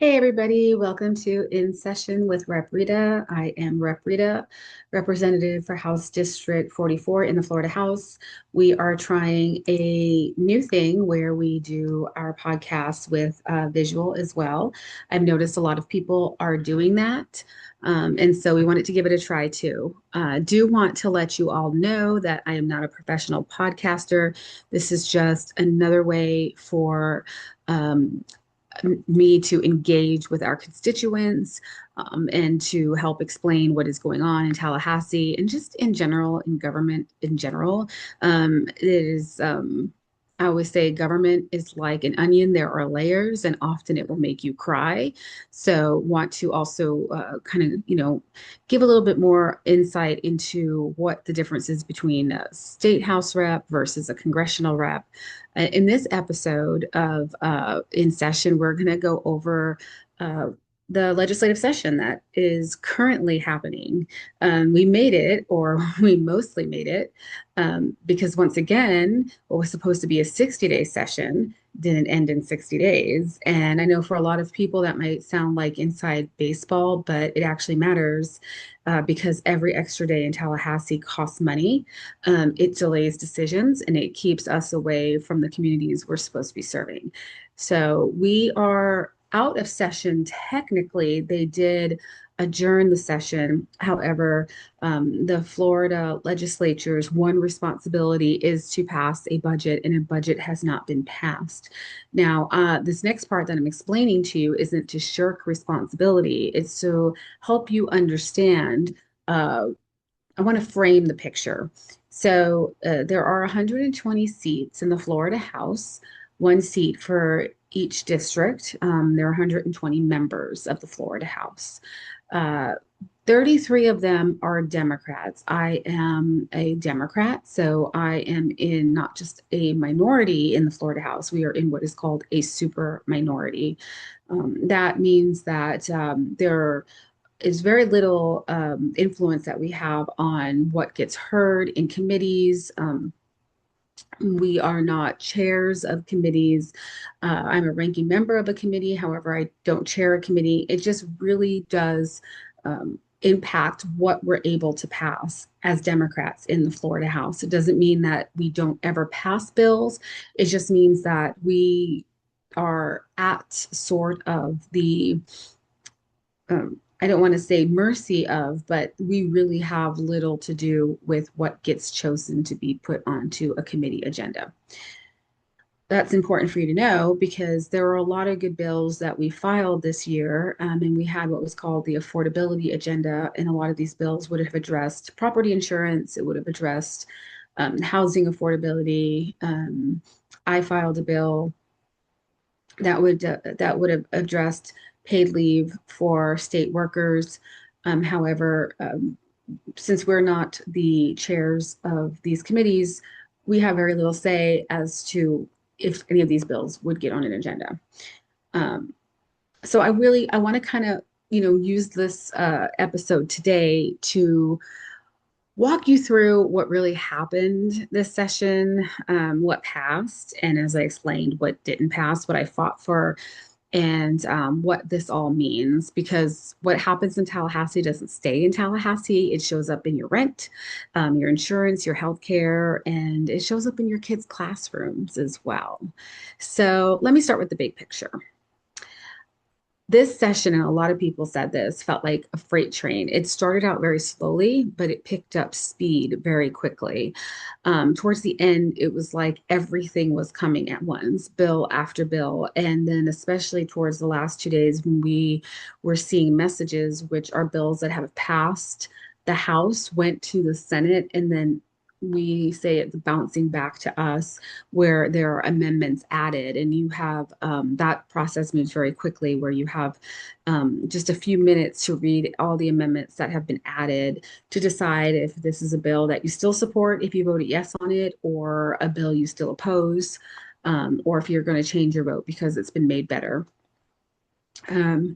Hey everybody, welcome to In Session with Rep Rita. I am Rep Rita, representative for House District 44 in the Florida House. We are trying a new thing where we do our podcast with visual as well. I've noticed a lot of people are doing that. And so we wanted to give it a try too. Do want to let you all know that I am not a professional podcaster. This is just another way for um, me to engage with our constituents and to help explain what is going on in Tallahassee and just in general, in government in general. It is, I always say government is like an onion. There are layers, and often it will make you cry. So, want to also kind of, give a little bit more insight into what the difference is between a state house rep versus a congressional rep. In this episode of In Session, we're going to go over uh, the legislative session that is currently happening. We made it, or we mostly made it, because once again, what was supposed to be a 60-day session didn't end in 60 days. And I know for a lot of people that might sound like inside baseball, but it actually matters because every extra day in Tallahassee costs money. It delays decisions and it keeps us away from the communities we're supposed to be serving. So we are out of session. Technically, they did adjourn the session. However, the Florida legislature's one responsibility is to pass a budget, and a budget has not been passed. Now, this next part that I'm explaining to you isn't to shirk responsibility, it's to help you understand. I want to frame the picture. So there are 120 seats in the Florida House, one seat for each district. There are 120 members of the Florida House. Uh, 33 of them are Democrats. I am a Democrat, so I am in not just a minority in the Florida House, we are in what is called a super minority. That means that there is very little influence that we have on what gets heard in committees. We are not chairs of committees. I'm a ranking member of a committee. However, I don't chair a committee. It just really does impact what we're able to pass as Democrats in the Florida House. It doesn't mean that we don't ever pass bills. It just means that we are at sort of the I don't want to say mercy of, but we really have little to do with what gets chosen to be put onto a committee agenda. That's important for you to know because there were a lot of good bills that we filed this year, and we had what was called the affordability agenda. And a lot of these bills would have addressed property insurance, it would have addressed housing affordability. I filed a bill that would have addressed paid leave for state workers. However, since we're not the chairs of these committees, we have very little say as to if any of these bills would get on an agenda. Um, so I want to kind of use this episode today to walk you through what really happened this session, what passed, and as I explained, what didn't pass, what I fought for, and what this all means. Because what happens in Tallahassee doesn't stay in Tallahassee. It shows up in your rent, your insurance, your health care, and it shows up in your kids' classrooms as well. So let me start with the big picture. This session, and a lot of people said this, felt like a freight train. It started out very slowly, but it picked up speed very quickly. Towards the end, it was like everything was coming at once, bill after bill. And then, especially towards the last 2 days, when we were seeing messages, which are bills that have passed the House, went to the Senate, and then we say it's bouncing back to us where there are amendments added, and you have that process moves very quickly where you have just a few minutes to read all the amendments that have been added to decide if this is a bill that you still support if you voted yes on it, or a bill you still oppose, or if you're going to change your vote because it's been made better. Um,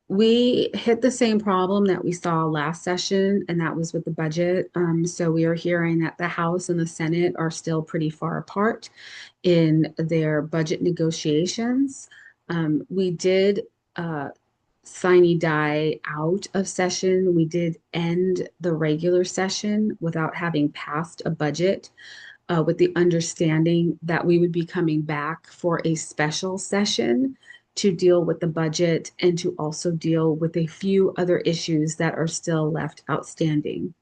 we hit the same problem that we saw last session, and that was with the budget. So we are hearing that the House and the Senate are still pretty far apart in their budget negotiations. We did uh, sine die out of session. We did end the regular session without having passed a budget, with the understanding that we would be coming back for a special session to deal with the budget and to also deal with a few other issues that are still left outstanding.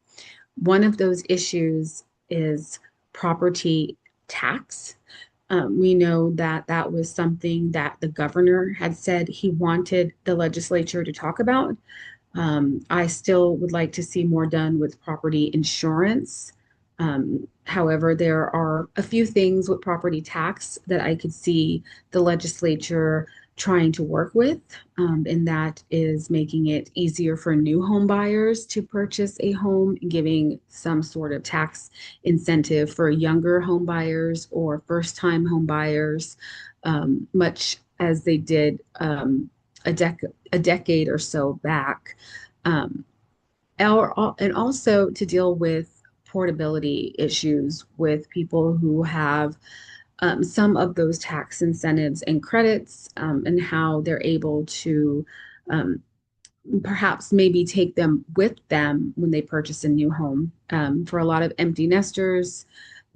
One of those issues is property tax. We know that that was something that the governor had said he wanted the legislature to talk about. I still would like to see more done with property insurance. However, there are a few things with property tax that I could see the legislature trying to work with, and that is making it easier for new home buyers to purchase a home, giving some sort of tax incentive for younger home buyers or first-time home buyers, much as they did a decade or so back. Um, and also to deal with portability issues with people who have some of those tax incentives and credits, and how they're able to um, perhaps maybe take them with them when they purchase a new home. For a lot of empty nesters,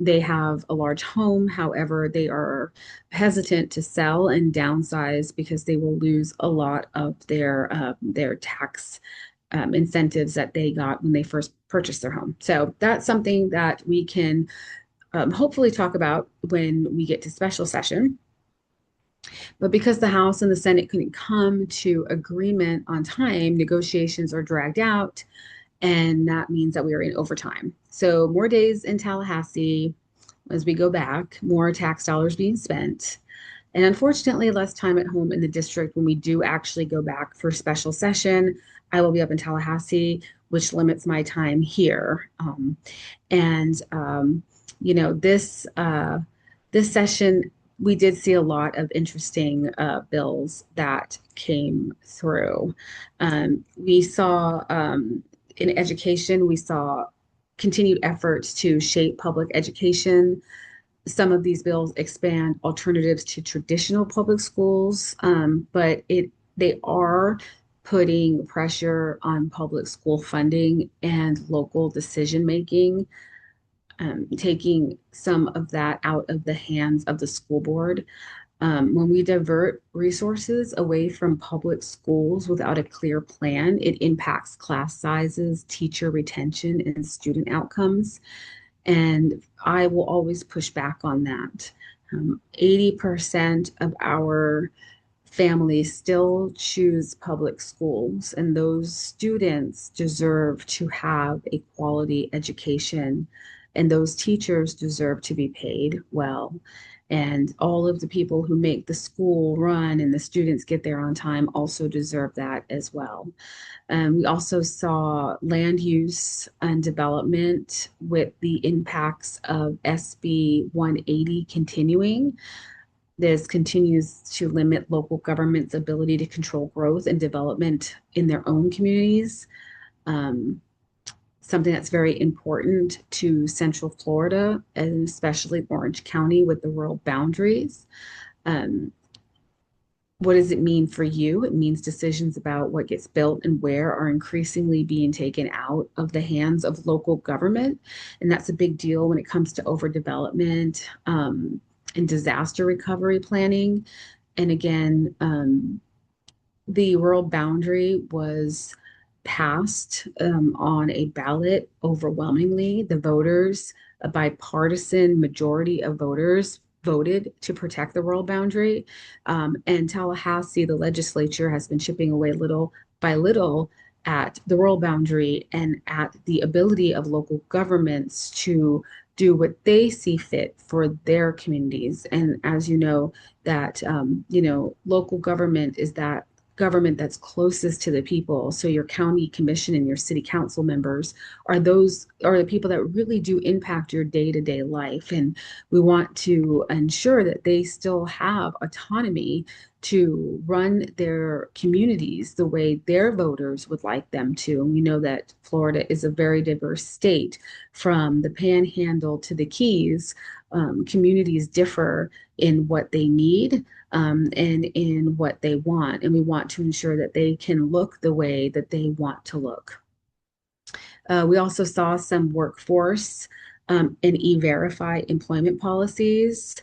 they have a large home. However, they are hesitant to sell and downsize because they will lose a lot of their tax incentives that they got when they first purchased their home. So that's something that we can hopefully talk about when we get to special session. But because the House and the Senate couldn't come to agreement on time, negotiations are dragged out, and that means that we are in overtime. So more days in Tallahassee as we go back, more tax dollars being spent. And unfortunately, less time at home in the district when we do actually go back for special session. I will be up in Tallahassee, which limits my time here. And you know, this session we did see a lot of interesting bills that came through. We saw in education, we saw continued efforts to shape public education. Some of these bills expand alternatives to traditional public schools, but they are putting pressure on public school funding and local decision making, taking some of that out of the hands of the school board. When we divert resources away from public schools without a clear plan, it impacts class sizes, teacher retention, and student outcomes. And I will always push back on that. 80% of our families still choose public schools, and those students deserve to have a quality education, and those teachers deserve to be paid well. And all of the people who make the school run and the students get there on time also deserve that as well. We also saw land use and development with the impacts of SB 180 continuing. This continues to limit local government's ability to control growth and development in their own communities. Um, Something that's very important to Central Florida and especially Orange County with the rural boundaries. Um, what does it mean for you? It means decisions about what gets built and where are increasingly being taken out of the hands of local government. And that's a big deal when it comes to overdevelopment, and disaster recovery planning. And again, the rural boundary was passed on a ballot overwhelmingly. The voters, a bipartisan majority of voters, voted to protect the rural boundary. And Tallahassee, the legislature has been chipping away little by little at the rural boundary and at the ability of local governments to do what they see fit for their communities. And as you know, that local government is that government that's closest to the people. So your county commission and your city council members are the people that really do impact your day-to-day life. And we want to ensure that they still have autonomy to run their communities the way their voters would like them to. And we know that Florida is a very diverse state, from the Panhandle to the Keys. Communities differ in what they need, and in what they want. And we want to ensure that they can look the way that they want to look. We also saw some workforce and e-verify employment policies.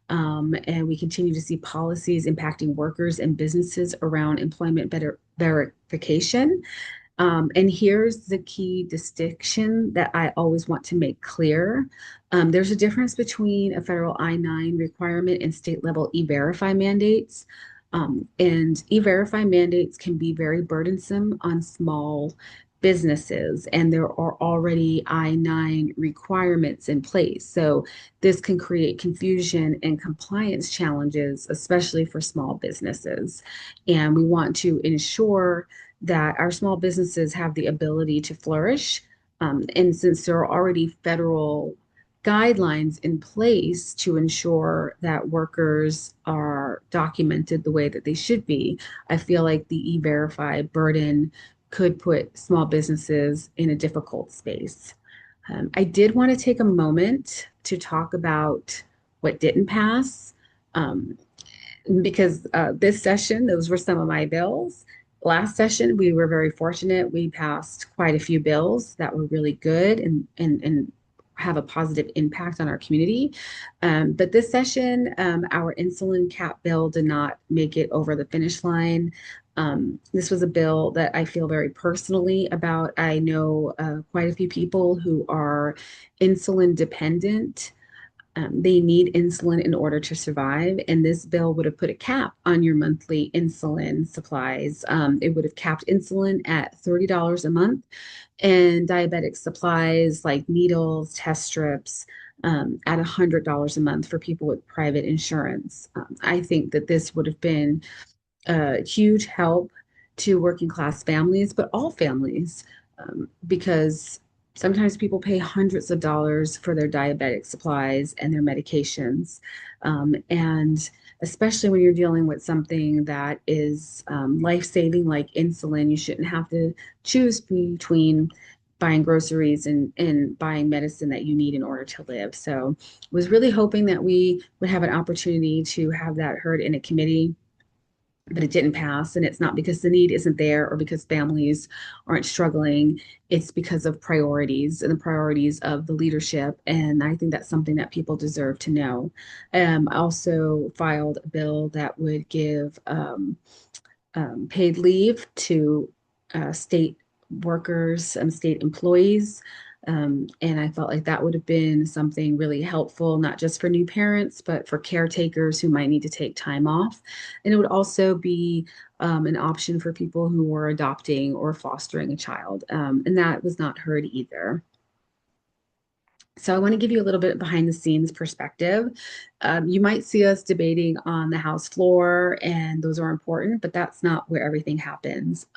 And we continue to see policies impacting workers and businesses around employment better verification. And here's the key distinction that I always want to make clear. There's a difference between a federal I-9 requirement and state level e-verify mandates. And e-verify mandates can be very burdensome on small businesses, and there are already I-9 requirements in place. So this can create confusion and compliance challenges, especially for small businesses. And we want to ensure that our small businesses have the ability to flourish. And since there are already federal guidelines in place to ensure that workers are documented the way that they should be, I feel like the e-verify burden could put small businesses in a difficult space. I did want to take a moment to talk about what didn't pass. Um, because this session, those were some of my bills. Last session, we were very fortunate. We passed quite a few bills that were really good and have a positive impact on our community. But this session, our insulin cap bill did not make it over the finish line. This was a bill that I feel very personally about. I know quite a few people who are insulin dependent. They need insulin in order to survive, and this bill would have put a cap on your monthly insulin supplies. It would have capped insulin at $30 a month, and diabetic supplies like needles, test strips, at $100 a month for people with private insurance. I think that this would have been a huge help to working class families, but all families, because sometimes people pay hundreds of dollars for their diabetic supplies and their medications. And especially when you're dealing with something that is life-saving like insulin, you shouldn't have to choose between buying groceries and buying medicine that you need in order to live. So was really hoping that we would have an opportunity to have that heard in a committee, but it didn't pass. And it's not because the need isn't there or because families aren't struggling. It's because of priorities and the priorities of the leadership. And I think that's something that people deserve to know. I also filed a bill that would give paid leave to state workers and state employees. And I felt like that would have been something really helpful, not just for new parents, but for caretakers who might need to take time off. And it would also be an option for people who are adopting or fostering a child. And that was not heard either. So I want to give you a little bit behind the scenes perspective. You might see us debating on the House floor, and those are important, but that's not where everything happens.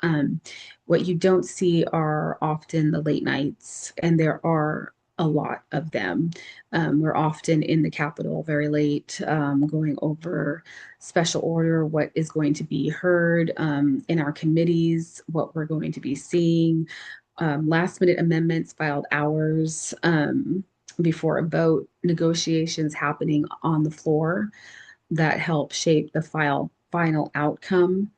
What you don't see are often the late nights, and there are a lot of them. We're often in the Capitol very late, going over special order, what is going to be heard in our committees, what we're going to be seeing. Last minute amendments filed hours before a vote, negotiations happening on the floor that help shape the final outcome.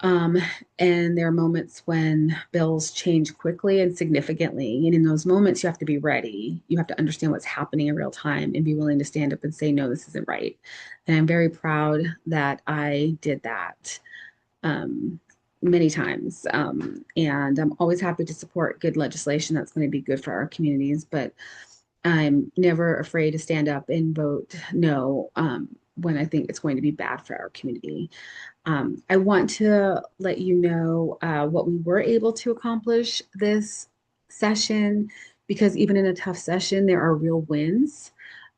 Um, and there are moments when bills change quickly and significantly. And in those moments, you have to be ready. You have to understand what's happening in real time and be willing to stand up and say, no, this isn't right. And I'm very proud that I did that. Many times. And I'm always happy to support good legislation that's going to be good for our communities, but I'm never afraid to stand up and vote no when I think it's going to be bad for our community. I want to let you know what we were able to accomplish this session, because even in a tough session, there are real wins.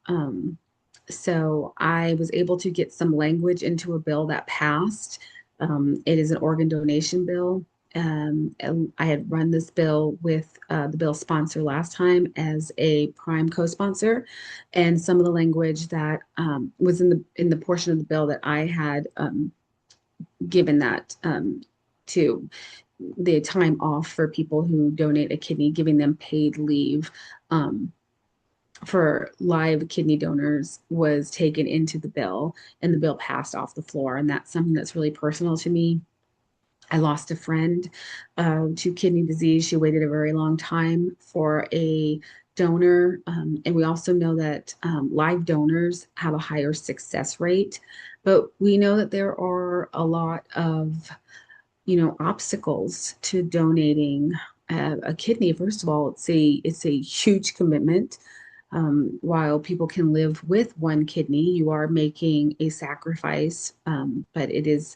Um, so I was able to get some language into a bill that passed. It is an organ donation bill. And I had run this bill with the bill sponsor last time as a prime co-sponsor, and some of the language that was in the portion of the bill that I had given that to the time off for people who donate a kidney, giving them paid leave. Um, for live kidney donors was taken into the bill, and the bill passed off the floor. And that's something that's really personal to me. I lost a friend to kidney disease. She waited a very long time for a donor. And we also know that live donors have a higher success rate. But we know that there are a lot of, obstacles to donating a kidney. First of all, it's a huge commitment. While people can live with one kidney, you are making a sacrifice, but it is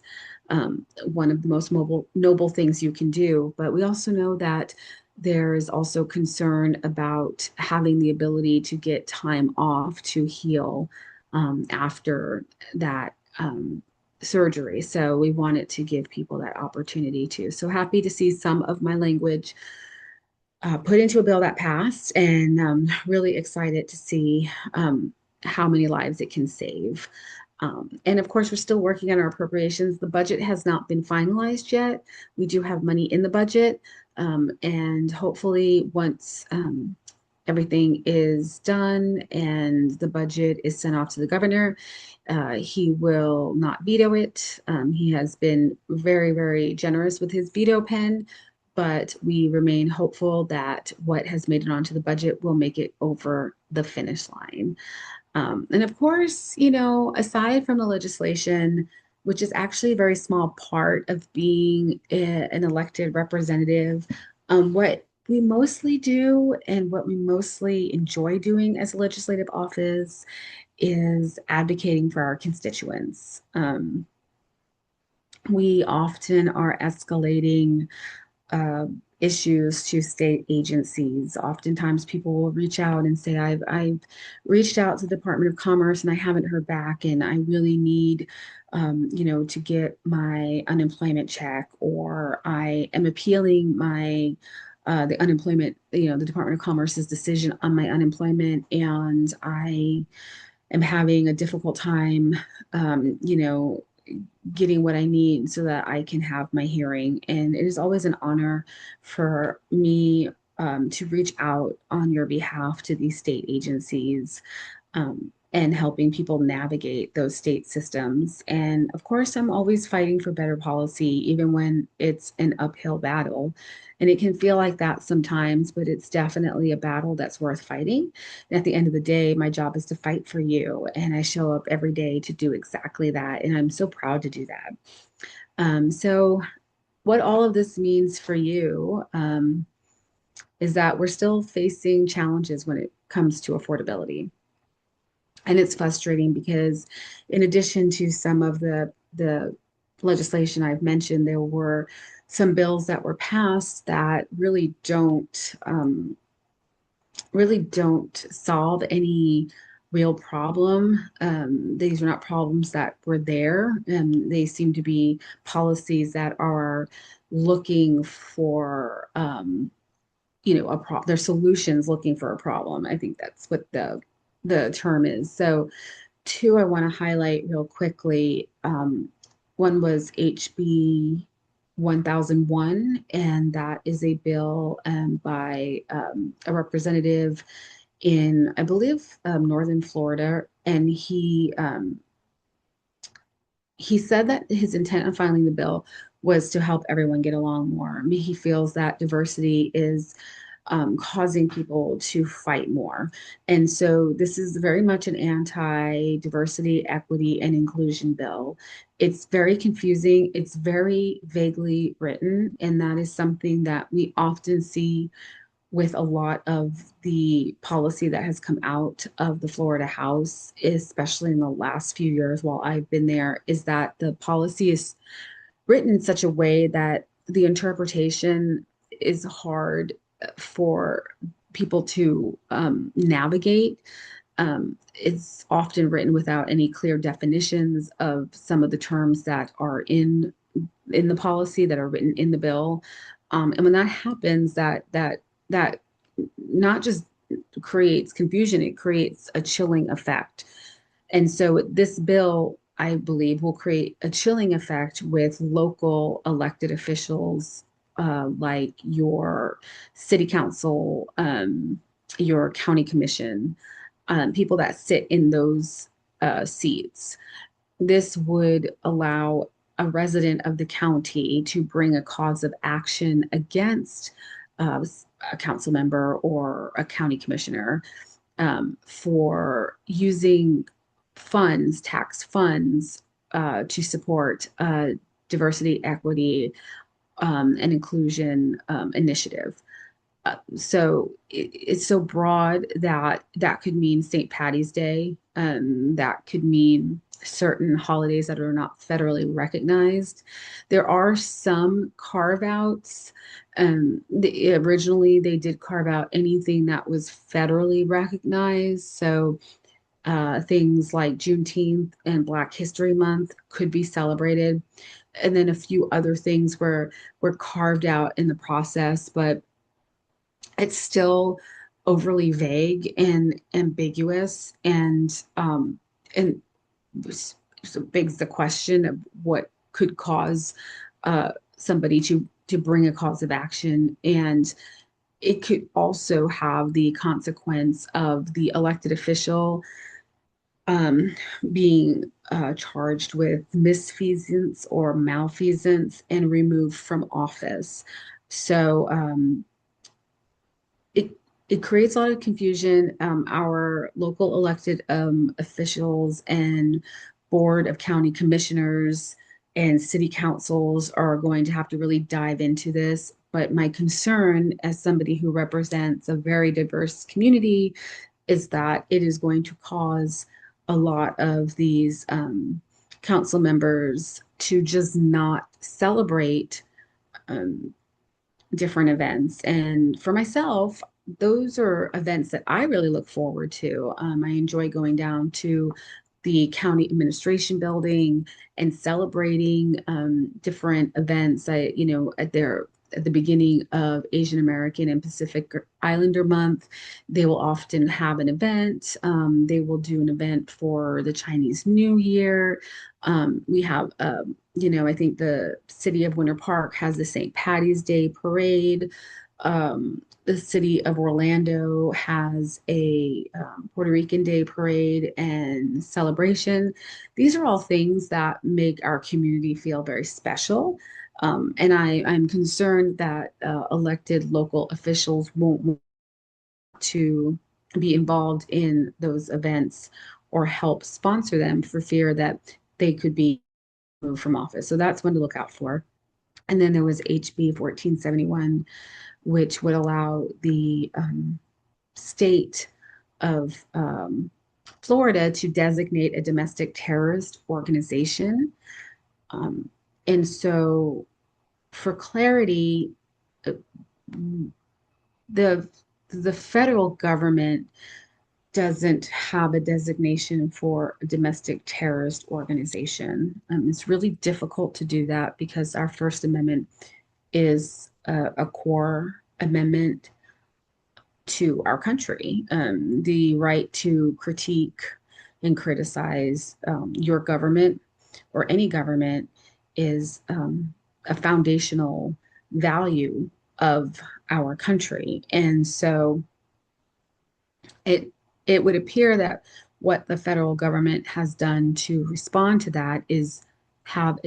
one of the most noble things you can do. But we also know that there is also concern about having the ability to get time off to heal after that surgery. So we wanted to give people that opportunity too. So happy to see some of my language put into a bill that passed, and really excited to see how many lives it can save. And of course, we're still working on our appropriations. The budget has not been finalized yet. We do have money in the budget, and hopefully, once everything is done and the budget is sent off to the governor, he will not veto it. He has been very, very generous with his veto pen, but we remain hopeful that what has made it onto the budget will make it over the finish line. And of course, aside from the legislation, which is actually a very small part of being an elected representative, what we mostly do and what we mostly enjoy doing as a legislative office is advocating for our constituents. We often are escalating uh, issues to state agencies. Oftentimes, people will reach out and say, "I've reached out to the Department of Commerce and I haven't heard back, and I really need, to get my unemployment check, or I am appealing my." The unemployment, the Department of Commerce's decision on my unemployment, and I am having a difficult time, getting what I need so that I can have my hearing. And it is always an honor for me to reach out on your behalf to these state agencies, and helping people navigate those state systems. And of course, I'm always fighting for better policy, even when it's an uphill battle. And it can feel like that sometimes, but it's definitely a battle that's worth fighting. And at the end of the day, my job is to fight for you. And I show up every day to do exactly that. And I'm so proud to do that. So, what all of this means for you is that we're still facing challenges when it comes to affordability. And it's frustrating because, in addition to some of the legislation I've mentioned, there were some bills that were passed that really don't solve any real problem. These are not problems that were there, and they seem to be policies that are looking for, their solutions looking for a problem. I think that's what the term is. So, two I want to highlight real quickly. One was HB 1001, and that is a bill by a representative in, I believe, northern Florida, and he said that his intent of filing the bill was to help everyone get along more. I mean, he feels that diversity is causing people to fight more. And so this is very much an anti-diversity, equity, and inclusion bill. It's very confusing. It's very vaguely written, and that is something that we often see with a lot of the policy that has come out of the Florida House, especially in the last few years while I've been there, is that the policy is written in such a way that the interpretation is hard for people to navigate. It's often written without any clear definitions of some of the terms that are in the policy that are written in the bill. And when that happens, that not just creates confusion, it creates a chilling effect. And so this bill, I believe, will create a chilling effect with local elected officials, like your city council, your county commission. people that sit in those seats. This would allow a resident of the county to bring a cause of action against uh, a council member or a county commissioner for using funds, tax funds, to support diversity, equity, and inclusion initiative. So it's so broad that that could mean St. Patty's Day. That could mean certain holidays that are not federally recognized. There are some carve outs. Originally, they did carve out anything that was federally recognized. So things like Juneteenth and Black History Month could be celebrated. And then a few other things were carved out in the process, but it's still overly vague and ambiguous and so begs the question of what could cause somebody to bring a cause of action, and it could also have the consequence of the elected official um, being charged with misfeasance or malfeasance and removed from office. So it it creates a lot of confusion. Our local elected officials and board of county commissioners and city councils are going to have to really dive into this. But my concern, as somebody who represents a very diverse community, is that it is going to cause a lot of these council members to just not celebrate um, different events. And for myself, those are events that I really look forward to. I enjoy going down to the county administration building and celebrating different events. At the beginning of Asian American and Pacific Islander Month, they will often have an event. They will do an event for the Chinese New Year. We have I think the city of Winter Park has the St. Patty's Day parade. The city of Orlando has a Puerto Rican Day parade and celebration. These are all things that make our community feel very special. I'm concerned that elected local officials won't want to be involved in those events or help sponsor them for fear that they could be removed from office. So that's one to look out for. And then there was HB 1471, which would allow the state of Florida to designate a domestic terrorist organization. Um, and so, for clarity, uh, the the federal government doesn't have a designation for a domestic terrorist organization. It's really difficult to do that because our First Amendment is a core amendment to our country. The right to critique and criticize your government or any government is a foundational value of our country. And so it it would appear that what the federal government has done to respond to that is have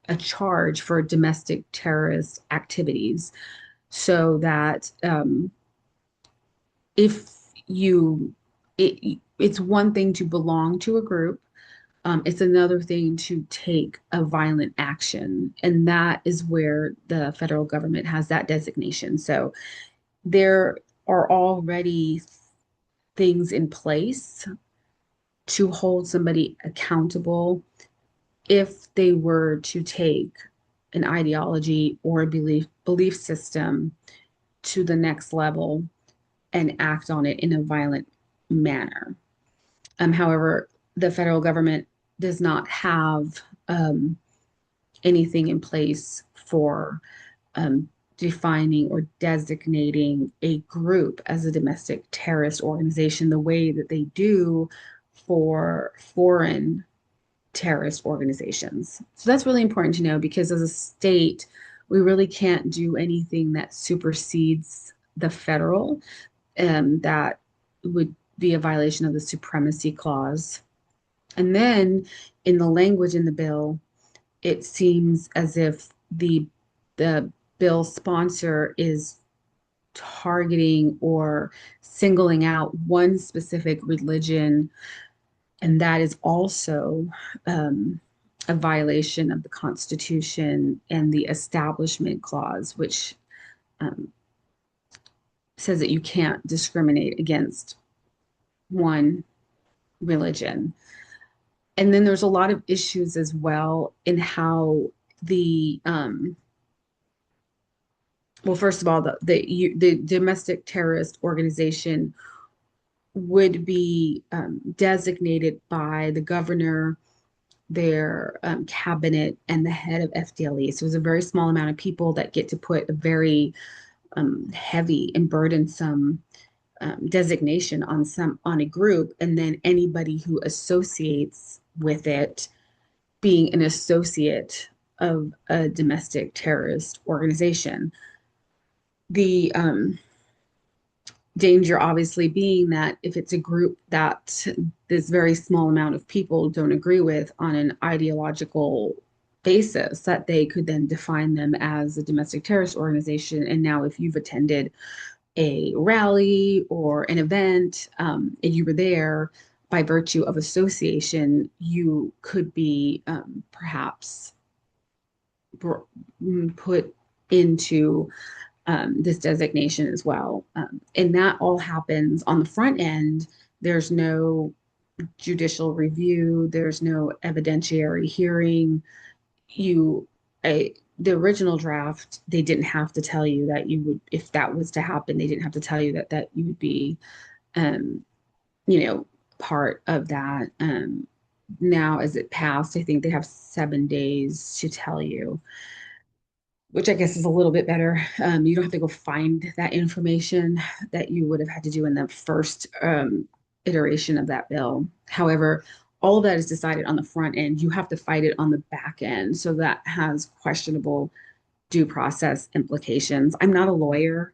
a charge for domestic terrorist activities, so that if you it's one thing to belong to a group. It's another thing to take a violent action, and that is where the federal government has that designation. So there are already things in place to hold somebody accountable if they were to take an ideology or a belief system to the next level and act on it in a violent manner. However, the federal government does not have anything in place for defining or designating a group as a domestic terrorist organization the way that they do for foreign terrorist organizations. So that's really important to know because as a state, we really can't do anything that supersedes the federal that would be a violation of the supremacy clause. And then in the language in the bill, it seems as if the bill sponsor is targeting or singling out one specific religion, and that is also a violation of the Constitution and the Establishment Clause, which um, says that you can't discriminate against one religion. And then there's a lot of issues as well in how well, first of all, the domestic terrorist organization would be designated by the governor, their cabinet, and the head of FDLE. So it's a very small amount of people that get to put a very heavy and burdensome designation on a group, and then anybody who associates with it being an associate of a domestic terrorist organization. The danger obviously being that if it's a group that this very small amount of people don't agree with on an ideological basis, that they could then define them as a domestic terrorist organization. And now if you've attended a rally or an event and you were there by virtue of association, you could be perhaps put into this designation as well. And that all happens on the front end. There's no judicial review, there's no evidentiary hearing. You, the original draft, they didn't have to tell you that you would, if that was to happen, they didn't have to tell you that you would be, um, you know, part of that. Now, as it passed, I think they have 7 days to tell you, which I guess is a little bit better. You don't have to go find that information that you would have had to do in the first iteration of that bill. However, all of that is decided on the front end. You have to fight it on the back end. So that has questionable due process implications. I'm not a lawyer.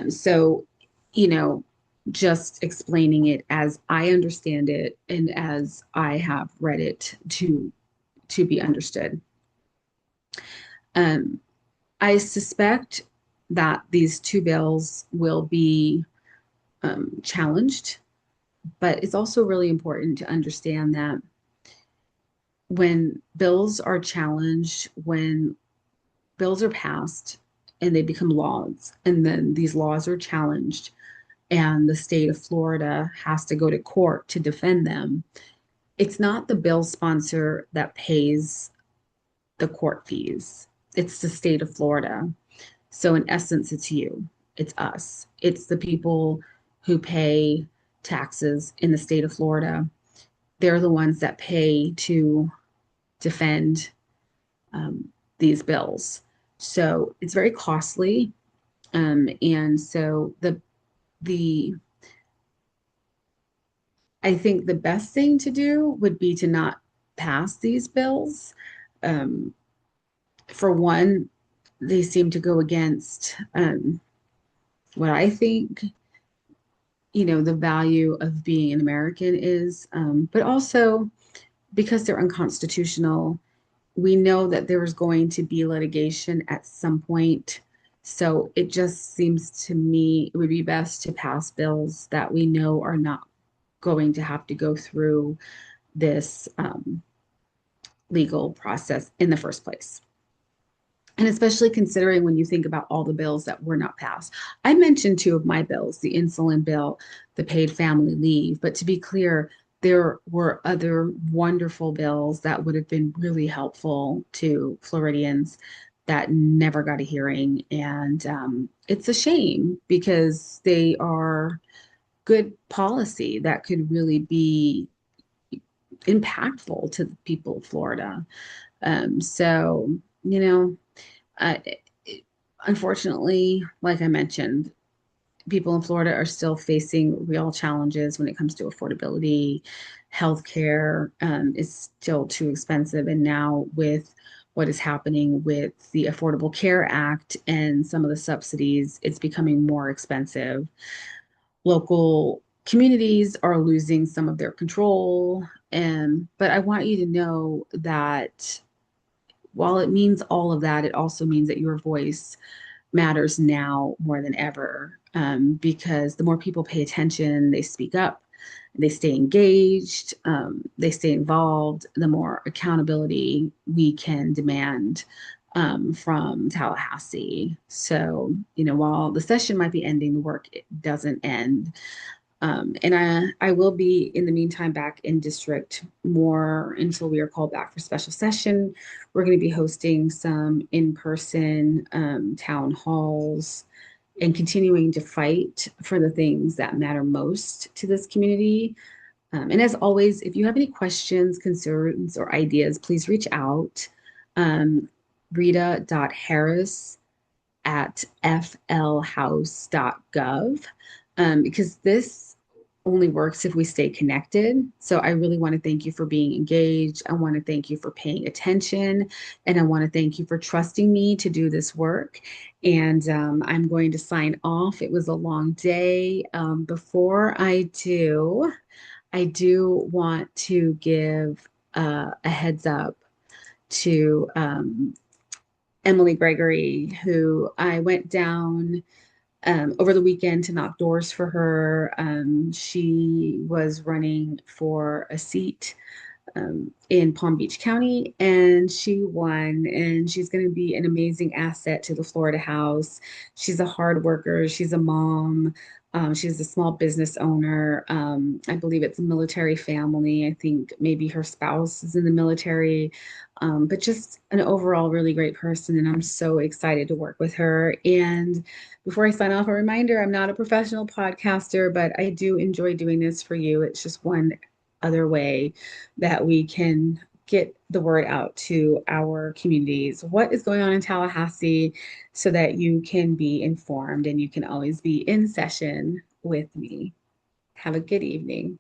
So, you know, just explaining it as I understand it and as I have read it to be understood. Um, I suspect that these two bills will be challenged, but it's also really important to understand that when bills are challenged, when bills are passed and they become laws, and then these laws are challenged, and the state of Florida has to go to court to defend them, it's not the bill sponsor that pays the court fees, it's the state of Florida. So in essence, it's you, it's us, it's the people who pay taxes in the state of Florida. They're the ones that pay to defend these bills. So it's very costly. And so the I think the best thing to do would be to not pass these bills. Um, for one, they seem to go against what I think, the value of being an American is, but also because they're unconstitutional, we know that there is going to be litigation at some point. So it just seems to me it would be best to pass bills that we know are not going to have to go through this legal process in the first place. And especially considering when you think about all the bills that were not passed. I mentioned two of my bills, the insulin bill, the paid family leave. But to be clear, there were other wonderful bills that would have been really helpful to Floridians that never got a hearing. And it's a shame because they are good policy that could really be impactful to the people of Florida. So, uh, unfortunately, like I mentioned, people in Florida are still facing real challenges when it comes to affordability. Healthcare is still too expensive. And now, with what is happening with the Affordable Care Act and some of the subsidies, it's becoming more expensive. Local communities are losing some of their control. And but I want you to know that while it means all of that, it also means that your voice matters now more than ever, because the more people pay attention, they speak up, they stay engaged, they stay involved, the more accountability we can demand from Tallahassee. So, while the session might be ending, the work it doesn't end. And I will be in the meantime back in district more until we are called back for special session. We're going to be hosting some in-person town halls and continuing to fight for the things that matter most to this community. And as always, if you have any questions, concerns, or ideas, please reach out. Um, Rita.Harris at flhouse.gov, because this only works if we stay connected. So I really want to thank you for being engaged. I want to thank you for paying attention. And I want to thank you for trusting me to do this work. And I'm going to sign off. It was a long day. Before I do want to give a heads up to Emily Gregory, who I went down over the weekend to knock doors for her. She was running for a seat in Palm Beach County, and she won. And she's going to be an amazing asset to the Florida House. She's a hard worker. She's a mom. She's a small business owner. I believe it's a military family. I think maybe her spouse is in the military, but just an overall really great person. And I'm so excited to work with her. And before I sign off, a reminder, I'm not a professional podcaster, but I do enjoy doing this for you. It's just one other way that we can get the word out to our communities. What is going on in Tallahassee so that you can be informed and you can always be in session with me. Have a good evening.